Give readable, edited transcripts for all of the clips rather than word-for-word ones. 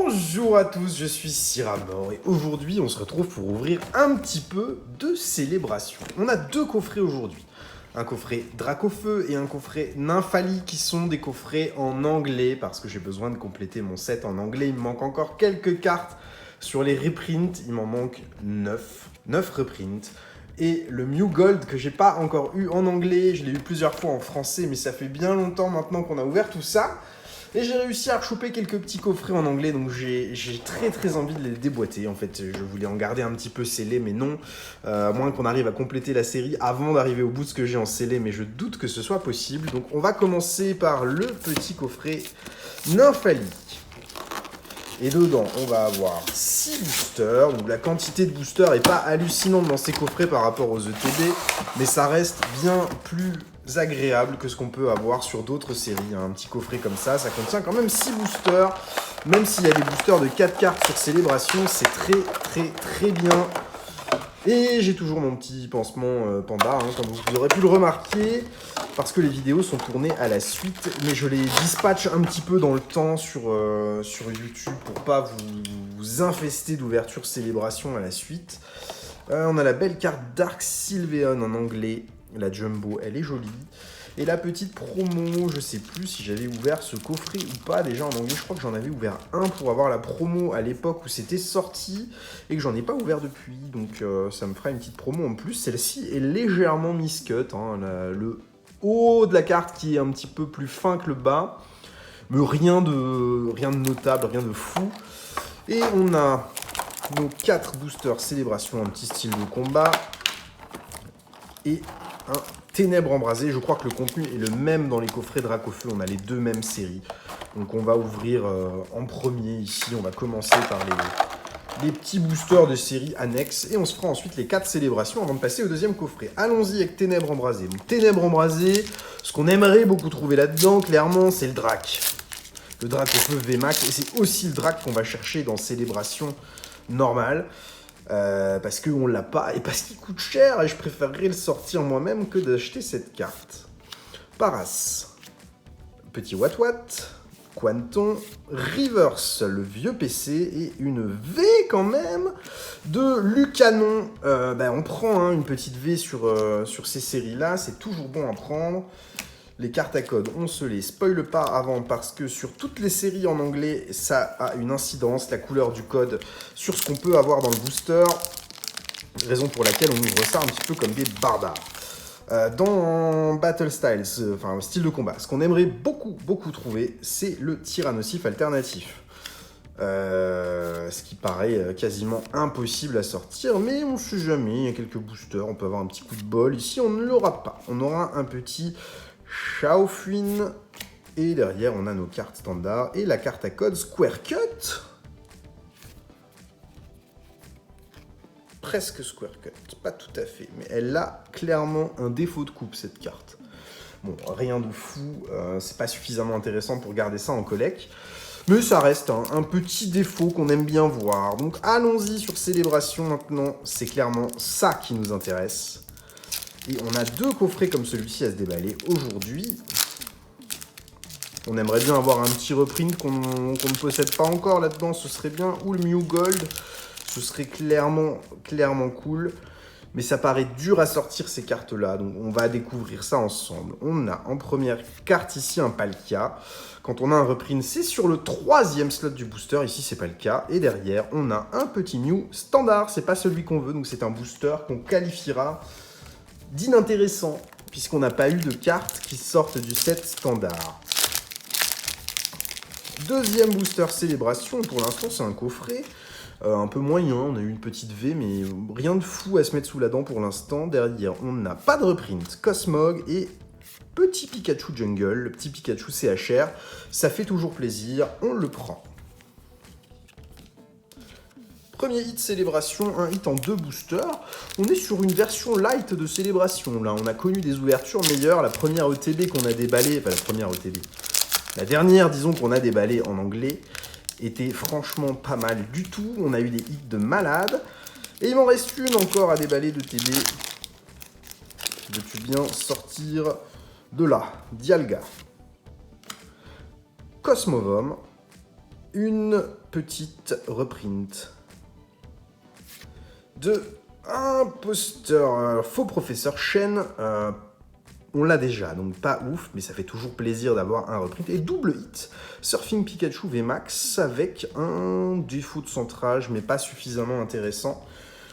Bonjour à tous, je suis Siramor et aujourd'hui on se retrouve pour ouvrir un petit peu de célébration. On a deux coffrets aujourd'hui. Un coffret Dracofeu et un coffret Nymphalie qui sont des coffrets en anglais parce que j'ai besoin de compléter mon set en anglais. Il me manque encore quelques cartes sur les reprints, il m'en manque 9 reprints. Et le Mew Gold que j'ai pas encore eu en anglais, je l'ai eu plusieurs fois en français mais ça fait bien longtemps maintenant qu'on a ouvert tout ça. Et j'ai réussi à choper quelques petits coffrets en anglais, donc j'ai très envie de les déboîter. En fait, je voulais en garder un petit peu scellé, mais non. À moins qu'on arrive à compléter la série avant d'arriver au bout de ce que j'ai en scellé, mais je doute que ce soit possible. Donc on va commencer par le petit coffret Nymphalie. Et dedans, on va avoir 6 boosters. Donc la quantité de boosters n'est pas hallucinante dans ces coffrets par rapport aux ETB, mais ça reste bien plus agréable que ce qu'on peut avoir sur d'autres séries. Un petit coffret comme ça contient quand même 6 boosters. Même s'il y a des boosters de 4 cartes sur Célébration, c'est très bien. Et j'ai toujours mon petit pansement panda, comme vous aurez pu le remarquer, parce que les vidéos sont tournées à la suite, mais je les dispatche un petit peu dans le temps sur YouTube pour pas vous infester d'ouverture Célébration à la suite. On a la belle carte Dark Sylveon en anglais. La Jumbo, elle est jolie. Et la petite promo, je sais plus si j'avais ouvert ce coffret ou pas déjà en anglais. Je crois que j'en avais ouvert un pour avoir la promo à l'époque où c'était sorti et que j'en ai pas ouvert depuis. Donc ça me fera une petite promo en plus. Celle-ci est légèrement miscut. Le haut de la carte qui est un petit peu plus fin que le bas. Mais rien de notable, rien de fou. Et on a nos 4 boosters Célébration, un petit style de combat. Et un Ténèbres embrasées. Je crois que le contenu est le même dans les coffrets Dracofeu. On a les deux mêmes séries. Donc on va ouvrir en premier ici. On va commencer par les petits boosters de séries annexes. Et on se fera ensuite les 4 célébrations avant de passer au deuxième coffret. Allons-y avec Ténèbres embrasées. Donc Ténèbres embrasées, ce qu'on aimerait beaucoup trouver là-dedans, clairement, c'est le Drac. Le Dracofeu VMAX. Et c'est aussi le Drac qu'on va chercher dans Célébration normale. Parce qu'on l'a pas et parce qu'il coûte cher et je préférerais le sortir moi-même que d'acheter cette carte. Paras, petit Watwat, Quanton, Reverse, le vieux PC et une V quand même de Lucanon. On prend une petite V sur ces séries-là, c'est toujours bon à prendre. Les cartes à code, on se les spoile pas avant parce que sur toutes les séries en anglais, ça a une incidence, la couleur du code, sur ce qu'on peut avoir dans le booster. Raison pour laquelle on ouvre ça un petit peu comme des barbares. Dans Battle Styles, style de combat, ce qu'on aimerait beaucoup trouver, c'est le Tyrannosif alternatif. Ce qui paraît quasiment impossible à sortir, mais on sait jamais, il y a quelques boosters, on peut avoir un petit coup de bol. Ici, on ne l'aura pas. On aura un petit Shaofuin, et derrière on a nos cartes standards et la carte à code Square Cut. Presque Square Cut, pas tout à fait, mais elle a clairement un défaut de coupe cette carte. Bon, rien de fou, c'est pas suffisamment intéressant pour garder ça en collect, mais ça reste un petit défaut qu'on aime bien voir. Donc allons-y sur Célébration maintenant, c'est clairement ça qui nous intéresse. Et on a 2 coffrets comme celui-ci à se déballer aujourd'hui. On aimerait bien avoir un petit reprint qu'on ne possède pas encore là-dedans, ce serait bien. Ou le Mew Gold, ce serait clairement cool. Mais ça paraît dur à sortir ces cartes-là, donc on va découvrir ça ensemble. On a en première carte ici un Palkia. Quand on a un reprint, c'est sur le 3e slot du booster. Ici, c'est pas le cas. Et derrière, on a un petit Mew standard. C'est pas celui qu'on veut, donc c'est un booster qu'on qualifiera d'inintéressant, puisqu'on n'a pas eu de cartes qui sortent du set standard. Deuxième booster Célébration, pour l'instant c'est un coffret, un peu moyen, on a eu une petite V, mais rien de fou à se mettre sous la dent pour l'instant. Derrière, on n'a pas de reprint, Cosmog et petit Pikachu Jungle, le petit Pikachu CHR, ça fait toujours plaisir, on le prend. Premier hit Célébration, un hit en 2 boosters. On est sur une version light de Célébration. Là, on a connu des ouvertures meilleures. La première ETB qu'on a déballée, pas la première ETB, la dernière, disons, qu'on a déballée en anglais, était franchement pas mal du tout. On a eu des hits de malade. Et il m'en reste une encore à déballer d'ETB. Veux-tu bien sortir de là? Dialga, Cosmovom une petite reprint de un poster faux professeur Chen. On l'a déjà, donc pas ouf, mais ça fait toujours plaisir d'avoir un reprint. Et double hit, Surfing Pikachu VMAX avec un défaut de centrage, mais pas suffisamment intéressant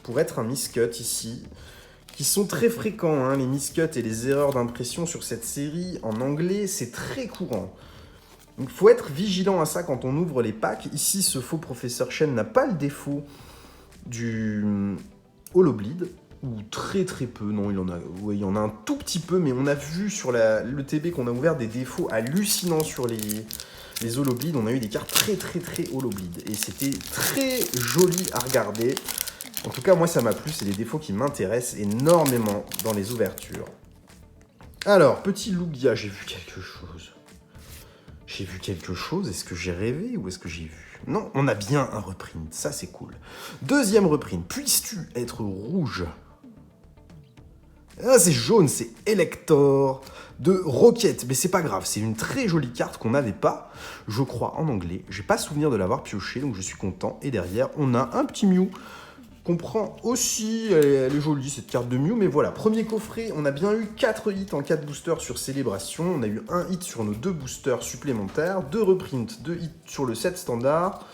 pour être un miscut ici, qui sont très fréquents, hein, les miscuts et les erreurs d'impression sur cette série. En anglais, c'est très courant. Donc il faut être vigilant à ça quand on ouvre les packs. Ici, ce faux professeur Chen n'a pas le défaut du Holobleed, ou très peu, non, il y en a un tout petit peu, mais on a vu sur le TB qu'on a ouvert des défauts hallucinants sur les Holobleed. On a eu des cartes très Holobleed, et c'était très joli à regarder. En tout cas, moi, ça m'a plu, c'est des défauts qui m'intéressent énormément dans les ouvertures. Alors, petit Lugia, j'ai vu quelque chose. J'ai vu quelque chose, est-ce que j'ai rêvé ou est-ce que j'ai vu? Non, on a bien un reprint, ça c'est cool. Deuxième reprint, puisses-tu être rouge? Ah, c'est jaune, c'est Elector de Rocket. Mais c'est pas grave, c'est une très jolie carte qu'on n'avait pas, je crois, en anglais. J'ai pas souvenir de l'avoir pioché, donc je suis content. Et derrière, on a un petit Mew qu'on prend aussi. Elle est jolie, cette carte de Mew. Mais voilà, premier coffret, on a bien eu 4 hits en 4 boosters sur Célébration. On a eu un hit sur nos 2 boosters supplémentaires, 2 reprints, 2 hits sur le set standard.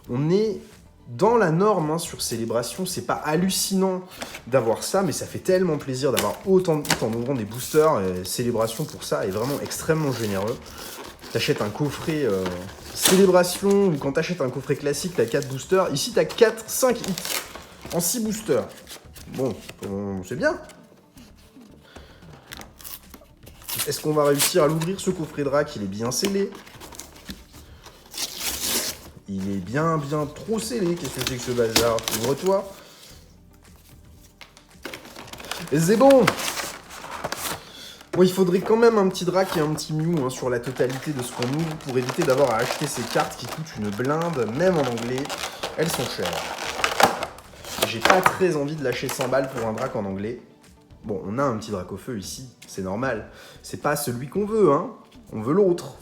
On est dans la norme, hein, sur Célébration. C'est pas hallucinant d'avoir ça, mais ça fait tellement plaisir d'avoir autant de hits en ouvrant des boosters. Et Célébration, pour ça, est vraiment extrêmement généreux. T'achètes un coffret Célébration, ou quand t'achètes un coffret classique, t'as 4 boosters. Ici, t'as 5 hits en 6 boosters. Bon, c'est bien. Est-ce qu'on va réussir à l'ouvrir, ce coffret Drac? Il est bien scellé. Il est bien trop scellé. Qu'est-ce que c'est que ce bazar? Ouvre-toi. Et c'est bon. Bon, il faudrait quand même un petit Drac et un petit Mew, hein, sur la totalité de ce qu'on ouvre pour éviter d'avoir à acheter ces cartes qui coûtent une blinde, même en anglais. Elles sont chères. J'ai pas très envie de lâcher 100 balles pour un Drac en anglais. Bon, on a un petit Drac au feu ici, c'est normal. C'est pas celui qu'on veut, hein. On veut l'autre.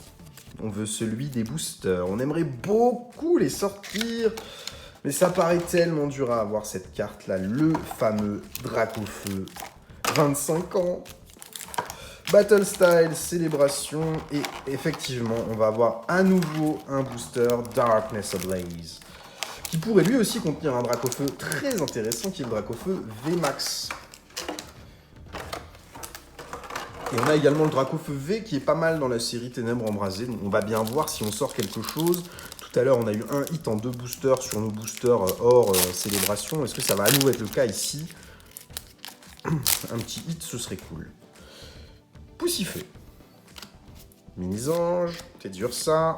On veut celui des boosters. On aimerait beaucoup les sortir, mais ça paraît tellement dur à avoir, cette carte-là. Le fameux Drac au feu. 25 ans. Battle Style, Célébration. Et effectivement, on va avoir à nouveau un booster Darkness Ablaze, qui pourrait lui aussi contenir un Drac au feu très intéressant, qui est le Drac au feu VMAX. Et on a également le Drac au feu V, qui est pas mal dans la série Ténèbres Embrasées. Donc on va bien voir si on sort quelque chose. Tout à l'heure, on a eu un hit en 2 boosters sur nos boosters hors Célébration. Est-ce que ça va à nouveau être le cas ici? Un petit hit, ce serait cool. Poussifeu. Mini-Ange, Teddy Ursa,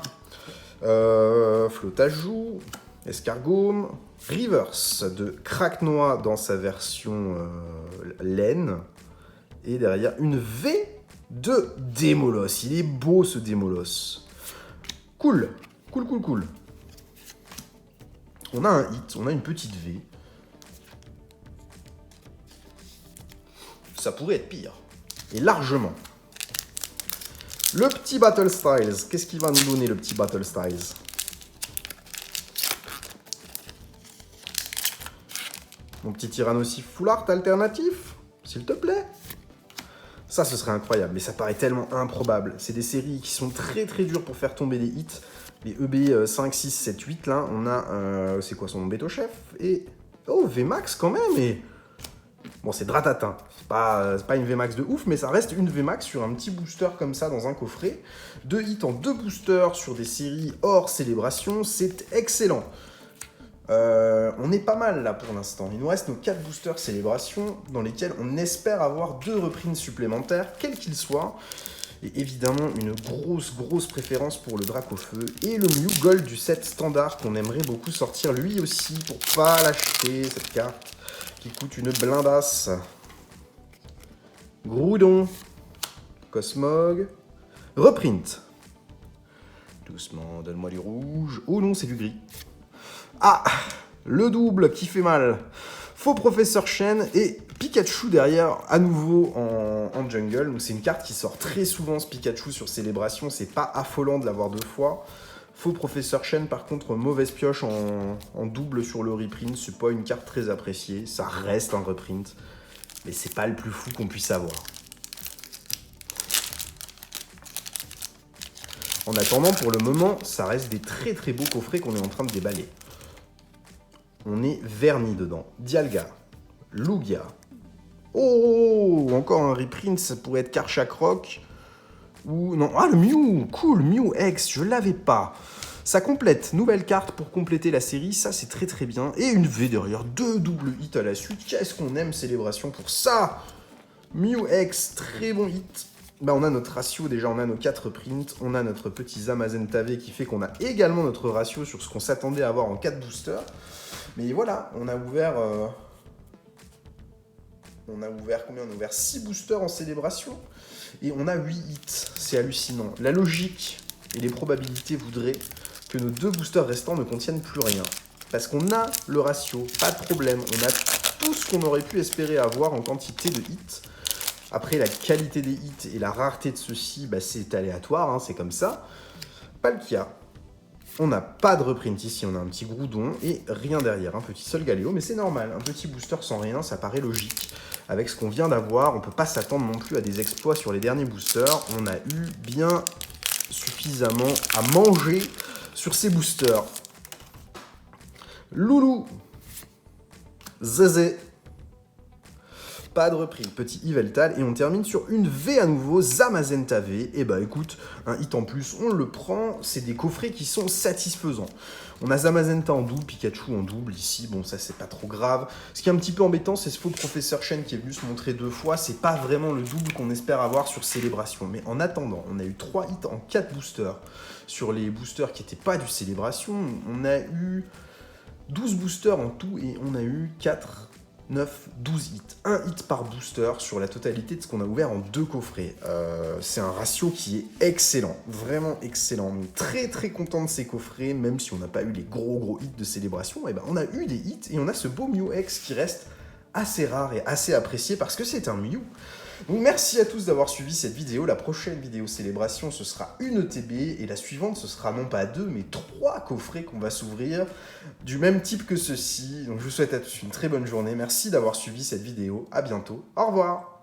Flotajou, Escargome, Reverse de Cracknoix dans sa version laine. Et derrière, une V de Démolos. Il est beau, ce Démolos. Cool. Cool. On a un hit, on a une petite V. Ça pourrait être pire. Et largement. Le petit Battle Styles. Qu'est-ce qu'il va nous donner, le petit Battle Styles? Mon petit Tyrannosif Full Art alternatif, s'il te plaît. Ça, ce serait incroyable, mais ça paraît tellement improbable. C'est des séries qui sont très dures pour faire tomber des hits. Les EB 5, 6, 7, 8, là, on a... c'est quoi son nom? Beto Chef. Et... oh, VMAX quand même, et... bon, c'est Dratatin. C'est pas une VMAX de ouf, mais ça reste une VMAX sur un petit booster comme ça dans un coffret. 2 hits en 2 boosters sur des séries hors Célébration, c'est excellent. On est pas mal là pour l'instant. Il nous reste nos 4 boosters Célébration dans lesquels on espère avoir 2 reprints supplémentaires, quels qu'ils soient. Et évidemment, une grosse préférence pour le Drac au feu et le Mew Gold du set standard qu'on aimerait beaucoup sortir lui aussi pour pas l'acheter, cette carte qui coûte une blindasse. Groudon, Cosmog, reprint. Doucement, donne-moi du rouge. Oh non, c'est du gris. Ah, le double qui fait mal. Faux professeur Chen et Pikachu derrière, à nouveau en jungle. Donc c'est une carte qui sort très souvent, ce Pikachu sur Célébration. C'est pas affolant de l'avoir 2 fois. Faux Professeur Chen, par contre, mauvaise pioche en double sur le reprint. C'est pas une carte très appréciée. Ça reste un reprint. Mais c'est pas le plus fou qu'on puisse avoir. En attendant, pour le moment, ça reste des très très beaux coffrets qu'on est en train de déballer. On est verni dedans. Dialga, Lugia. Oh, encore un reprint, ça pourrait être Karchak Rock. Ou non, ah le Mew, cool, Mew X, je l'avais pas. Ça complète, nouvelle carte pour compléter la série, ça c'est très très bien. Et une V derrière, 2 doubles hits à la suite. Qu'est-ce qu'on aime Célébration pour ça. Mew X, très bon hit. Bah, on a notre ratio, déjà on a nos 4 prints, on a notre petit Zamazenta V qui fait qu'on a également notre ratio sur ce qu'on s'attendait à avoir en 4 boosters. Mais voilà, on a ouvert combien? On a ouvert 6 boosters en Célébration et on a 8 hits, c'est hallucinant. La logique et les probabilités voudraient que nos 2 boosters restants ne contiennent plus rien. Parce qu'on a le ratio, pas de problème, on a tout ce qu'on aurait pu espérer avoir en quantité de hits. Après, la qualité des hits et la rareté de ceux-ci, bah, c'est aléatoire, hein, c'est comme ça. Pas le cas. On n'a pas de reprint ici, on a un petit Groudon et rien derrière, un petit Solgaleo, mais c'est normal, un petit booster sans rien, ça paraît logique. Avec ce qu'on vient d'avoir, on ne peut pas s'attendre non plus à des exploits sur les derniers boosters. On a eu bien suffisamment à manger sur ces boosters. Loulou, Zézé. Pas de repris, petit Yveltal, et on termine sur une V à nouveau, Zamazenta V. Et bah écoute, un hit en plus, on le prend, c'est des coffrets qui sont satisfaisants. On a Zamazenta en double, Pikachu en double ici, bon ça c'est pas trop grave. Ce qui est un petit peu embêtant, c'est ce faux Professeur Chen qui est venu se montrer 2 fois, c'est pas vraiment le double qu'on espère avoir sur Célébration. Mais en attendant, on a eu 3 hits en 4 boosters. Sur les boosters qui n'étaient pas du Célébration, on a eu 12 boosters en tout et on a eu 4... 9, 12 hits. Un hit par booster sur la totalité de ce qu'on a ouvert en 2 coffrets. C'est un ratio qui est excellent, vraiment excellent. Donc très très content de ces coffrets, même si on n'a pas eu les gros hits de Célébration, et ben on a eu des hits et on a ce beau Mew X qui reste assez rare et assez apprécié parce que c'est un Mew. Donc merci à tous d'avoir suivi cette vidéo. La prochaine vidéo Célébration, ce sera une ETB et la suivante, ce sera non pas 2 mais 3 coffrets qu'on va s'ouvrir du même type que ceci. Donc je vous souhaite à tous une très bonne journée. Merci d'avoir suivi cette vidéo. À bientôt. Au revoir.